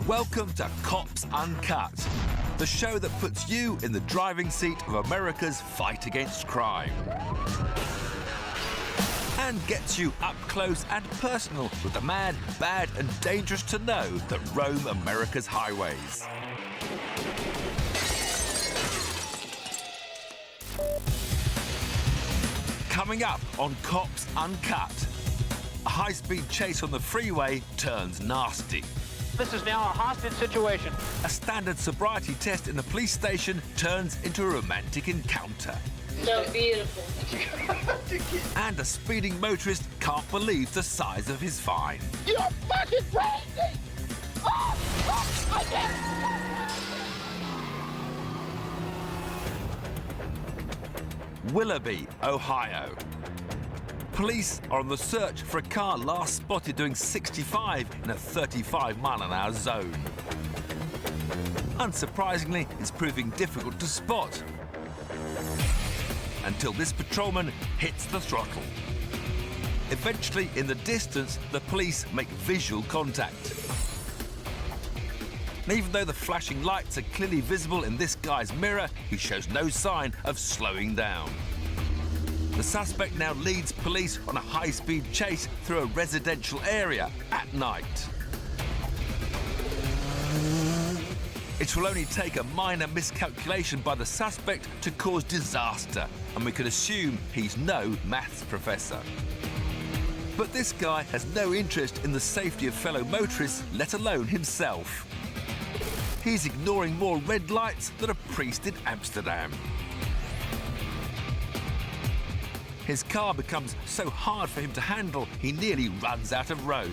Welcome to Cops Uncut, the show that puts you in the driving seat of America's fight against crime. And gets you up close and personal with the mad, bad and dangerous to know that roam America's highways. Coming up on Cops Uncut, a high-speed chase on the freeway turns nasty. This is now a hostage situation. A standard sobriety test in the police station turns into a romantic encounter. So beautiful. And a speeding motorist can't believe the size of his fine. You're fucking crazy! I can't. Willoughby, Ohio. Police are on the search for a car last spotted doing 65 in a 35-mile-an-hour zone. Unsurprisingly, it's proving difficult to spot until this patrolman hits the throttle. Eventually, in the distance, the police make visual contact. And even though the flashing lights are clearly visible in this guy's mirror, he shows no sign of slowing down. The suspect now leads police on a high-speed chase through a residential area at night. It will only take a minor miscalculation by the suspect to cause disaster, and we can assume he's no maths professor. But this guy has no interest in the safety of fellow motorists, let alone himself. He's ignoring more red lights than a priest in Amsterdam. His car becomes so hard for him to handle, he nearly runs out of road.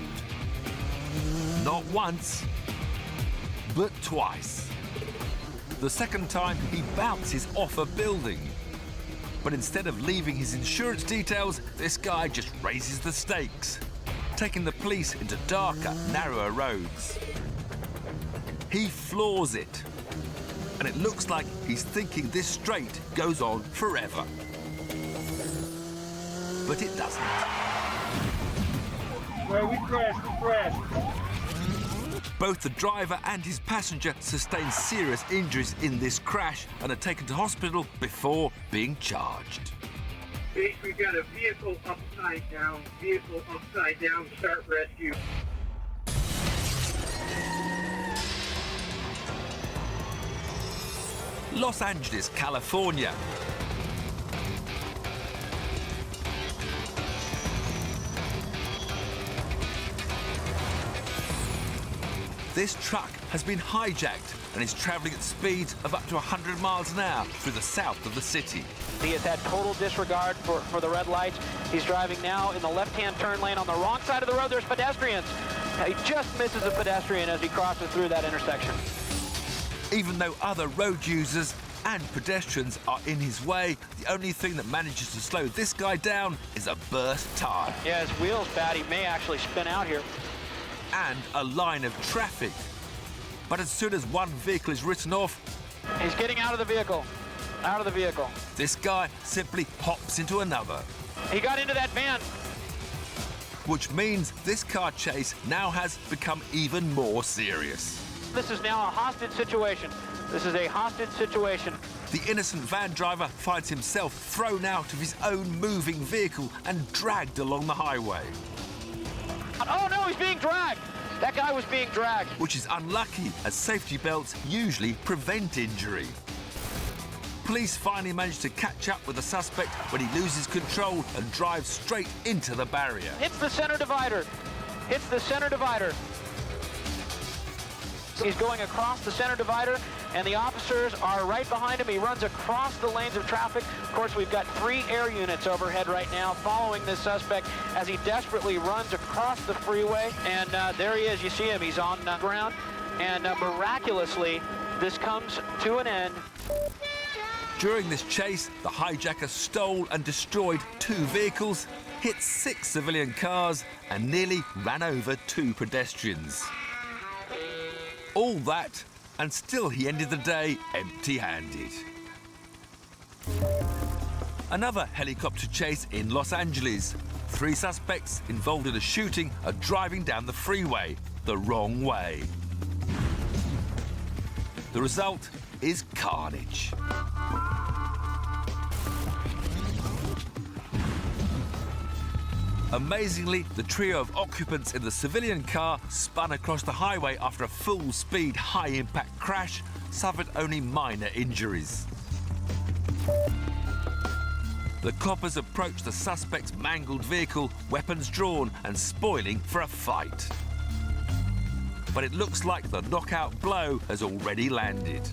Not once, but twice. The second time, he bounces off a building. But instead of leaving his insurance details, this guy just raises the stakes, taking the police into darker, narrower roads. He floors it, and it looks like he's thinking this straight goes on forever. But it doesn't. Well, we crashed. Both the driver and his passenger sustain serious injuries in this crash and are taken to hospital before being charged. Beach, we got a vehicle upside down, start rescue. Los Angeles, California. This truck has been hijacked and is travelling at speeds of up to 100 miles an hour through the south of the city. He has had total disregard for the red lights. He's driving now in the left-hand turn lane on the wrong side of the road. There's pedestrians. He just misses a pedestrian as he crosses through that intersection. Even though other road users and pedestrians are in his way, the only thing that manages to slow this guy down is a burst tyre. Yeah, his wheel's bad. He may actually spin out here. And a line of traffic. But as soon as one vehicle is written off, he's getting out of the vehicle. This guy simply hops into another. He got into that van. Which means this car chase now has become even more serious. This is now a hostage situation. The innocent van driver finds himself thrown out of his own moving vehicle and dragged along the highway. Oh no, he's being dragged! That guy was being dragged. Which is unlucky, as safety belts usually prevent injury. Police finally manage to catch up with the suspect when he loses control and drives straight into the barrier. Hits the center divider. He's going across the center divider, and the officers are right behind him. He runs across the lanes of traffic. Of course, we've got 3 air units overhead right now following this suspect as he desperately runs across the freeway. And there he is. You see him. He's on the ground. And miraculously, this comes to an end. During this chase, the hijacker stole and destroyed 2 vehicles, hit 6 civilian cars, and nearly ran over 2 pedestrians. All that, and still he ended the day empty-handed. Another helicopter chase in Los Angeles. 3 suspects involved in a shooting are driving down the freeway the wrong way. The result is carnage. Amazingly, the trio of occupants in the civilian car spun across the highway after a full-speed, high-impact crash, suffered only minor injuries. The coppers approached the suspect's mangled vehicle, weapons drawn and spoiling for a fight. But it looks like the knockout blow has already landed.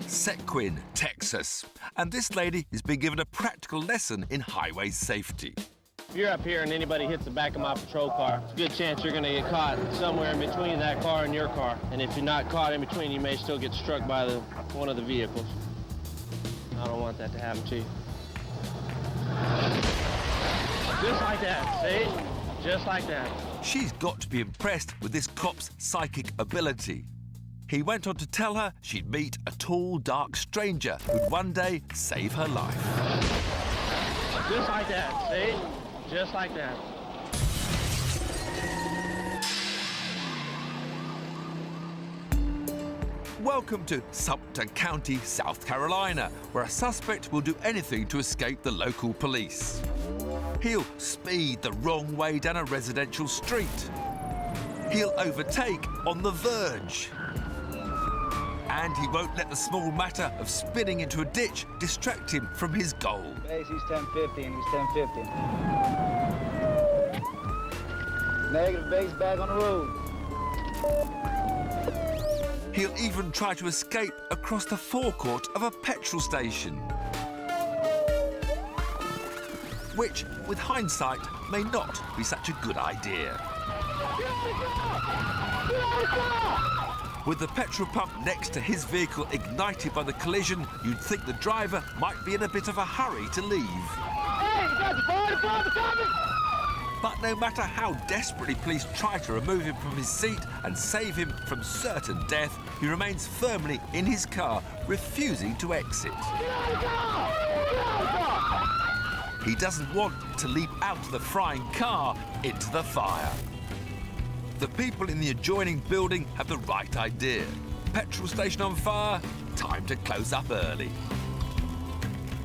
Sequin, Texas. And this lady is being given a practical lesson in highway safety. If you're up here and anybody hits the back of my patrol car, it's a good chance you're going to get caught somewhere in between that car and your car. And if you're not caught in between, you may still get struck by one of the vehicles. I don't want that to happen to you. Just like that, see? Just like that. She's got to be impressed with this cop's psychic ability. He went on to tell her she'd meet a tall, dark stranger who'd one day save her life. Just like that, see? Just like that. Welcome to Sumter County, South Carolina, where a suspect will do anything to escape the local police. He'll speed the wrong way down a residential street. He'll overtake on the verge. And he won't let the small matter of spinning into a ditch distract him from his goal. Base, he's 1050 and he's 1050. Negative, base back on the road. He'll even try to escape across the forecourt of a petrol station. Which, with hindsight, may not be such a good idea. With the petrol pump next to his vehicle ignited by the collision, you'd think the driver might be in a bit of a hurry to leave. Hey, you got the fire department coming? But no matter how desperately police try to remove him from his seat and save him from certain death, he remains firmly in his car, refusing to exit. Get out of the car! Get out of the car! He doesn't want to leap out of the frying car into the fire. The people in the adjoining building have the right idea. Petrol station on fire, time to close up early.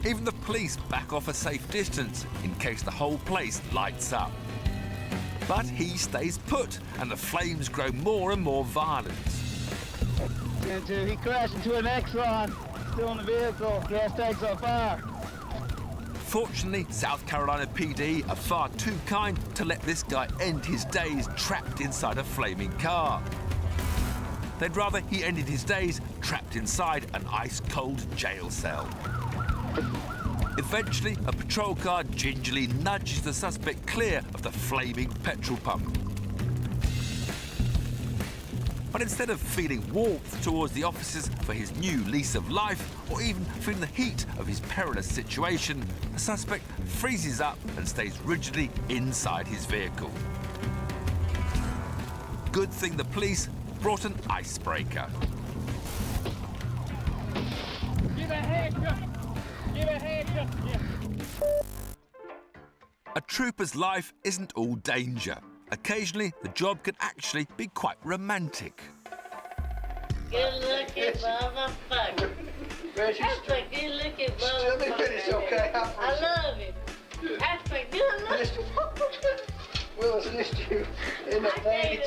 Even the police back off a safe distance in case the whole place lights up. But he stays put, and the flames grow more and more violent. He crashed into an Exxon, still in the vehicle, gas tank's on fire. Fortunately, South Carolina PD are far too kind to let this guy end his days trapped inside a flaming car. They'd rather he ended his days trapped inside an ice-cold jail cell. Eventually, a patrol car gingerly nudges the suspect clear of the flaming petrol pump. But instead of feeling warmth towards the officers for his new lease of life, or even feeling the heat of his perilous situation, the suspect freezes up and stays rigidly inside his vehicle. Good thing the police brought an icebreaker. Give a handcuff! Give a handcuff! Yeah. A trooper's life isn't all danger. Occasionally, the job can actually be quite romantic. Good looking motherfucker. That's a good looking motherfucker. Let me finish, okay? I love him. That's a good looking Will, it's an issue in the thing.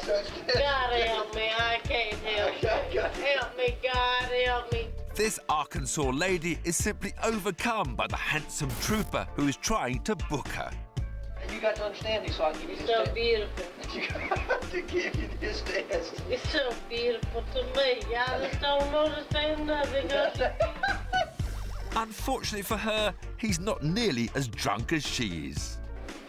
God help me, I can't help you. Help me, God help me. This Arkansas lady is simply overcome by the handsome trooper who is trying to book her. You got to understand this, so I'll give you this So test. beautiful. You got to give you this test. It's so beautiful to me. I just don't understand nothing. Unfortunately for her, he's not nearly as drunk as she is.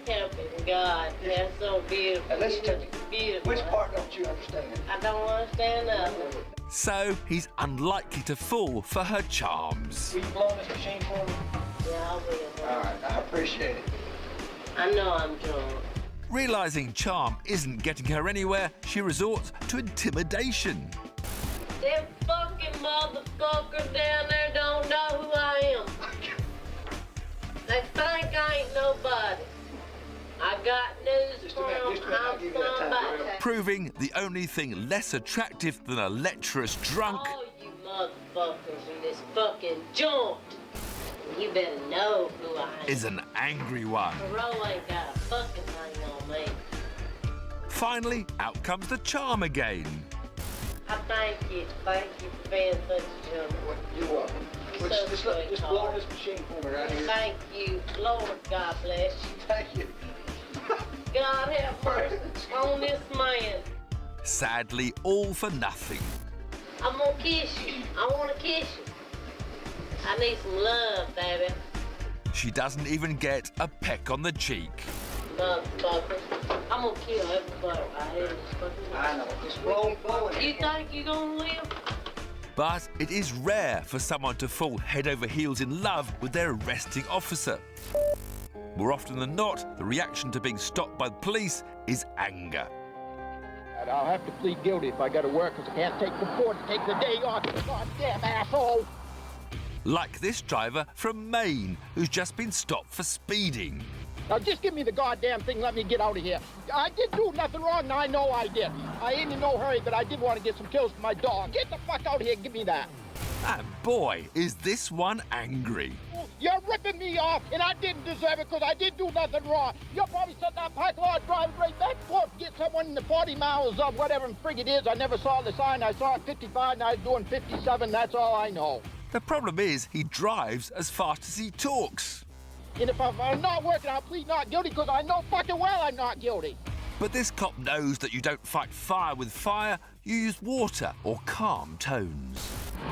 Help me, God. That's so beautiful. Now, listen to me. Beautiful. Which part don't you understand? I don't understand nothing. So he's unlikely to fall for her charms. Will you blow this machine for me? Yeah, I will. All right, I appreciate it. I know I'm drunk. Realising charm isn't getting her anywhere, she resorts to intimidation. Them fucking motherfuckers down there don't know who I am. They think I ain't nobody. I got news Just a for minute, him. just a minute, I'll I'm give you that time. somebody. Proving the only thing less attractive than a lecherous drunk All you motherfuckers in this fucking joint, you better know who I am. is an angry one. Parole ain't got a fucking thing on me. Finally, out comes the charm again. I thank you. Thank you for being such a gentleman. You're welcome. You're Just, so just, let- just sweet, blow Carl. this machine for me right here. Thank you. Lord, God bless you. Thank you. God have mercy on this man. Sadly, all for nothing. I'm gonna kiss you. I wanna kiss you. I need some love, baby. She doesn't even get a peck on the cheek. Motherfuckers. I'm gonna kill everybody right here in this fucking I know. Just blow it. You think you gonna live? But it is rare for someone to fall head over heels in love with their arresting officer. More often than not, the reaction to being stopped by the police is anger. And I'll have to plead guilty if I gotta work, because I can't afford to take the day off, you goddamn asshole! Like this driver from Maine, who's just been stopped for speeding. Now just give me the goddamn thing, let me get out of here. I didn't do nothing wrong, and I know I did. I ain't in no hurry, but I did want to get some kills for my dog. Get the fuck out of here and give me that. And boy, is this one angry. You're ripping me off, and I didn't deserve it because I didn't do nothing wrong. You're probably sitting on parking lot driving right back and forth to get someone in the 40 miles of whatever frig it is. I never saw the sign. I saw it 55 and I was doing 57. That's all I know. The problem is he drives as fast as he talks. And if I'm not working, I'll plead not guilty because I know fucking well I'm not guilty. But this cop knows that you don't fight fire with fire, you use water or calm tones.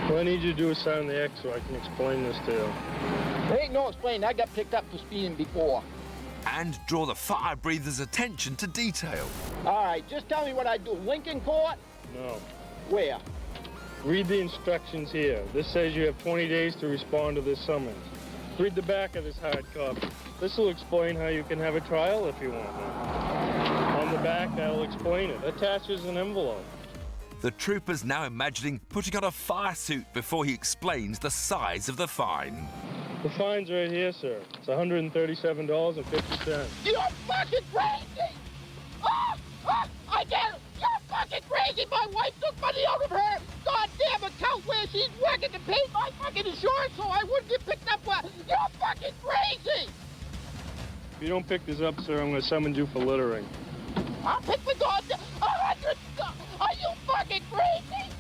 What I need you to do is sign the X so I can explain this to you. There ain't no explaining. I got picked up for speeding before. And draw the fire breather's attention to detail. All right, just tell me what I do. Lincoln Court? No. Where? Read the instructions here. This says you have 20 days to respond to this summons. Read the back of this hard copy. This will explain how you can have a trial if you want one. On the back, I'll explain it. Attaches an envelope. The trooper's now imagining putting on a fire suit before he explains the size of the fine. The fine's right here, sir. It's $137.50. You're fucking crazy! I get it! You're fucking crazy! My wife took money out of her goddamn account where she's working to pay my fucking insurance so I wouldn't get picked up. You're fucking crazy! If you don't pick this up, sir, I'm going to summon you for littering. I'll pick the goddamn 100. Are you fucking crazy?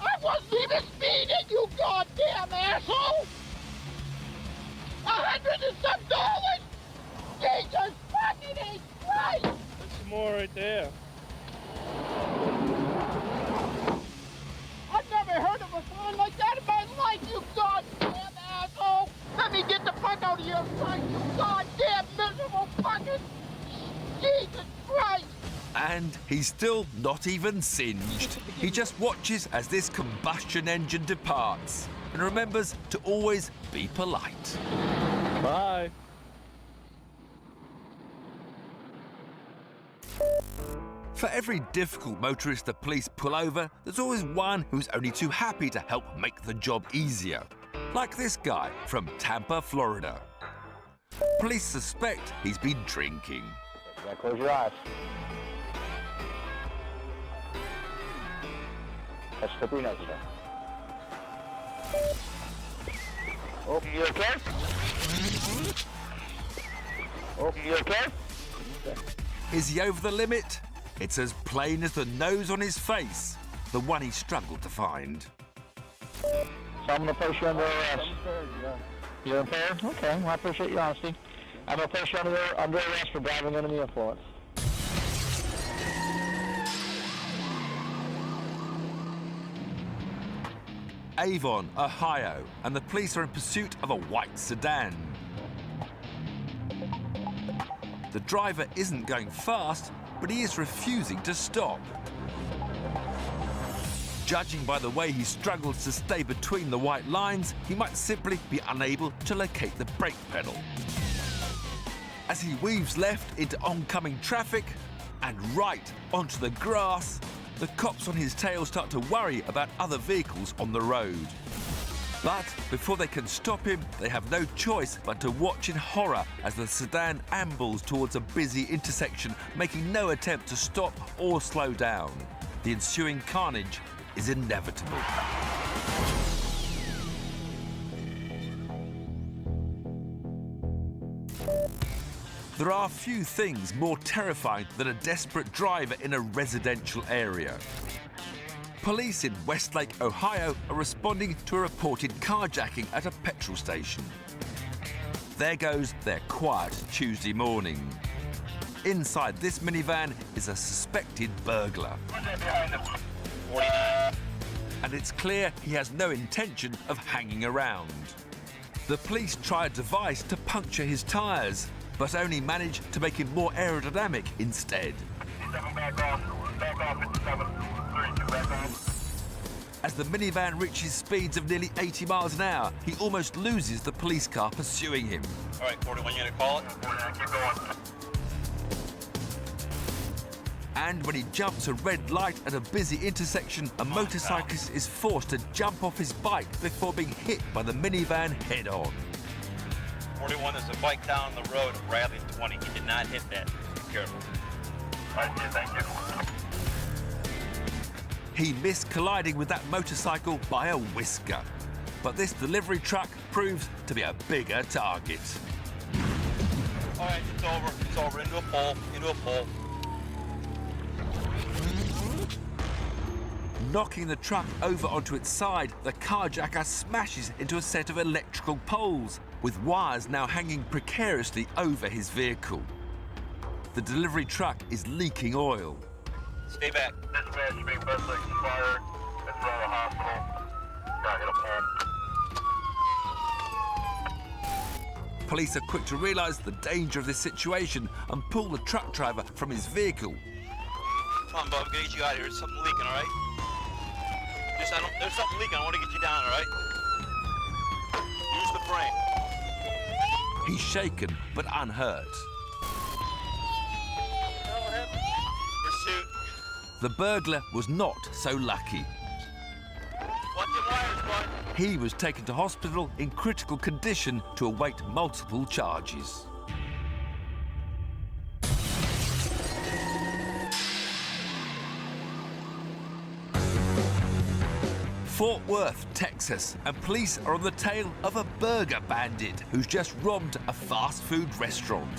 I wasn't even speeding, you goddamn asshole! $100 and some dollars! Jesus fucking Christ! There's some more right there. I've never heard of a song like that in my life, you goddamn asshole! Let me get the fuck out of here, Christ, you goddamn miserable fucking... Jesus Christ! And he's still not even singed. He just watches as this combustion engine departs and remembers to always be polite. Bye. For every difficult motorist the police pull over, there's always one who's only too happy to help make the job easier. Like this guy from Tampa, Florida. Police suspect he's been drinking. Now close your eyes. Let's slip your nose, sir. Oh, you okay? Oh, you okay? Is he over the limit? It's as plain as the nose on his face, the one he struggled to find. So I'm going to place you under arrest. You're impaired? Okay, well, I appreciate your honesty. I'm going to place you under arrest for driving under the influence. Avon, Ohio, and the police are in pursuit of a white sedan. The driver isn't going fast, but he is refusing to stop. Judging by the way he struggles to stay between the white lines, he might simply be unable to locate the brake pedal. As he weaves left into oncoming traffic and right onto the grass, the cops on his tail start to worry about other vehicles on the road. But before they can stop him, they have no choice but to watch in horror as the sedan ambles towards a busy intersection, making no attempt to stop or slow down. The ensuing carnage is inevitable. There are few things more terrifying than a desperate driver in a residential area. Police in Westlake, Ohio are responding to a reported carjacking at a petrol station. There goes their quiet Tuesday morning. Inside this minivan is a suspected burglar. And it's clear he has no intention of hanging around. The police try a device to puncture his tyres, but only manage to make him more aerodynamic instead. As the minivan reaches speeds of nearly 80 miles an hour, he almost loses the police car pursuing him. All right, 41 unit, call it. Keep going. And when he jumps a red light at a busy intersection, a motorcyclist is forced to jump off his bike before being hit by the minivan head-on. 41, there's a bike down the road of Bradley 20. He did not hit that. Be careful. Thank you. He missed colliding with that motorcycle by a whisker. But this delivery truck proves to be a bigger target. All right, it's over. It's over. Into a pole. Knocking the truck over onto its side, the carjacker smashes into a set of electrical poles, with wires now hanging precariously over his vehicle. The delivery truck is leaking oil. Stay back. Dispatch, being Westlake fired in front of the hospital. Got hit a pole. Police are quick to realise the danger of this situation and pull the truck driver from his vehicle. Come on, Bob, get you out of here. There's something leaking, all right? There's something leaking. I want to get you down, all right? Use the frame. He's shaken but unhurt. Pursuit. The burglar was not so lucky. Watch your wires, bud. He was taken to hospital in critical condition to await multiple charges. Fort Worth, Texas, and police are on the tail of a burger bandit who's just robbed a fast food restaurant.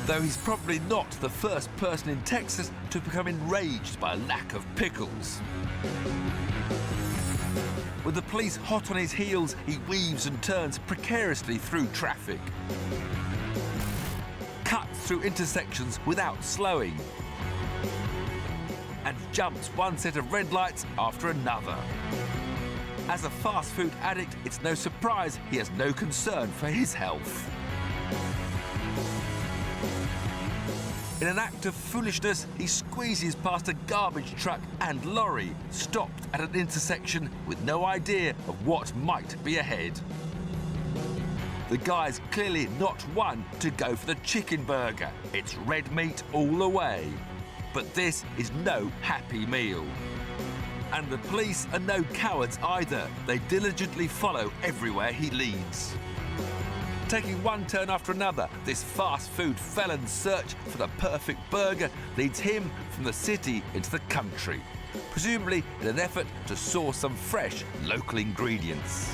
Though he's probably not the first person in Texas to become enraged by a lack of pickles. With the police hot on his heels, he weaves and turns precariously through traffic. Cuts through intersections without slowing. And jumps one set of red lights after another. As a fast food addict, it's no surprise he has no concern for his health. In an act of foolishness, he squeezes past a garbage truck and lorry, stopped at an intersection with no idea of what might be ahead. The guy's clearly not one to go for the chicken burger. It's red meat all the way. But this is no happy meal. And the police are no cowards either. They diligently follow everywhere he leads. Taking one turn after another, this fast food felon's search for the perfect burger leads him from the city into the country, presumably in an effort to source some fresh local ingredients.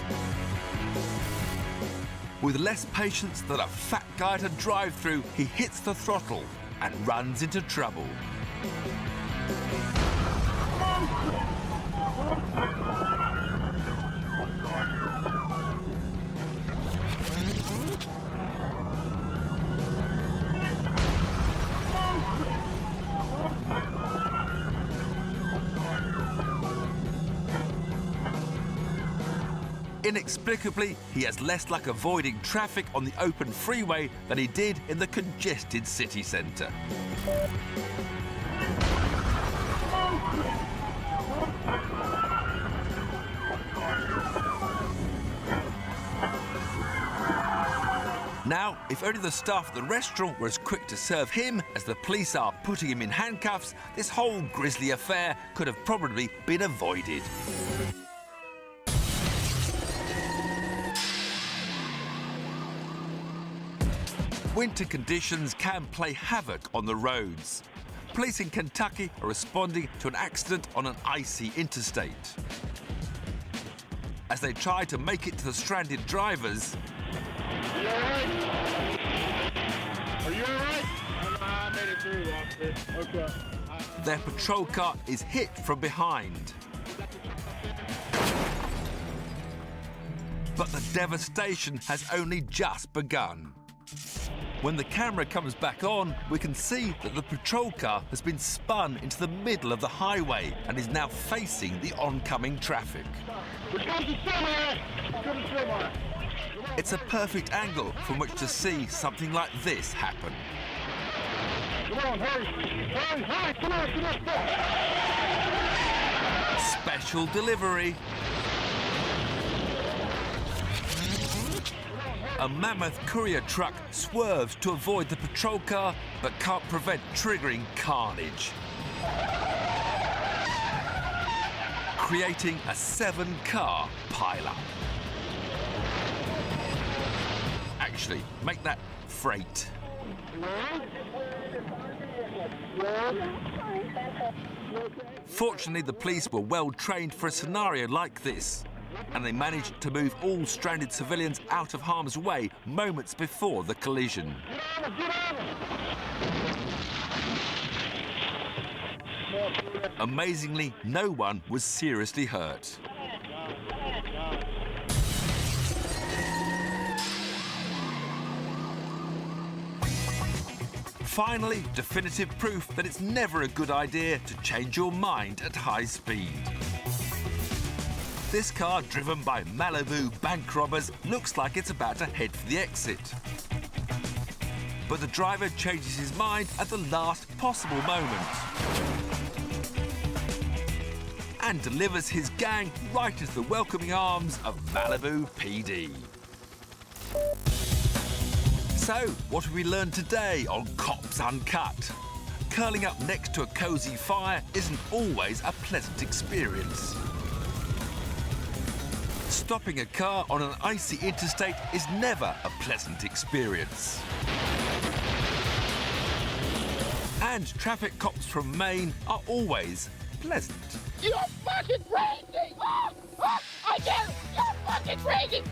With less patience than a fat guy to drive through, he hits the throttle and runs into trouble. Inexplicably, he has less luck avoiding traffic on the open freeway than he did in the congested city centre. Now, if only the staff at the restaurant were as quick to serve him as the police are putting him in handcuffs, this whole grisly affair could have probably been avoided. Winter conditions can play havoc on the roads. Police in Kentucky are responding to an accident on an icy interstate. As they try to make it to the stranded drivers, Are you all right? Are you all right? I made it through, officer. Okay. their patrol car is hit from behind. But the devastation has only just begun. When the camera comes back on, we can see that the patrol car has been spun into the middle of the highway and is now facing the oncoming traffic. It's a perfect angle from which to see something like this happen. Come on, hurry! Hurry, hurry, come on, come on! Special delivery. A mammoth courier truck swerves to avoid the patrol car, but can't prevent triggering carnage, creating a 7-car pileup. Actually, make that freight. Fortunately, the police were well trained for a scenario like this, and they managed to move all stranded civilians out of harm's way moments before the collision. Amazingly, no one was seriously hurt. Finally, definitive proof that it's never a good idea to change your mind at high speed. This car, driven by Malibu bank robbers, looks like it's about to head for the exit. But the driver changes his mind at the last possible moment and delivers his gang right into the welcoming arms of Malibu PD. So, what have we learned today on Cops Uncut? Curling up next to a cosy fire isn't always a pleasant experience. Stopping a car on an icy interstate is never a pleasant experience. And traffic cops from Maine are always pleasant. You're fucking crazy! Oh, I get it! You're fucking crazy!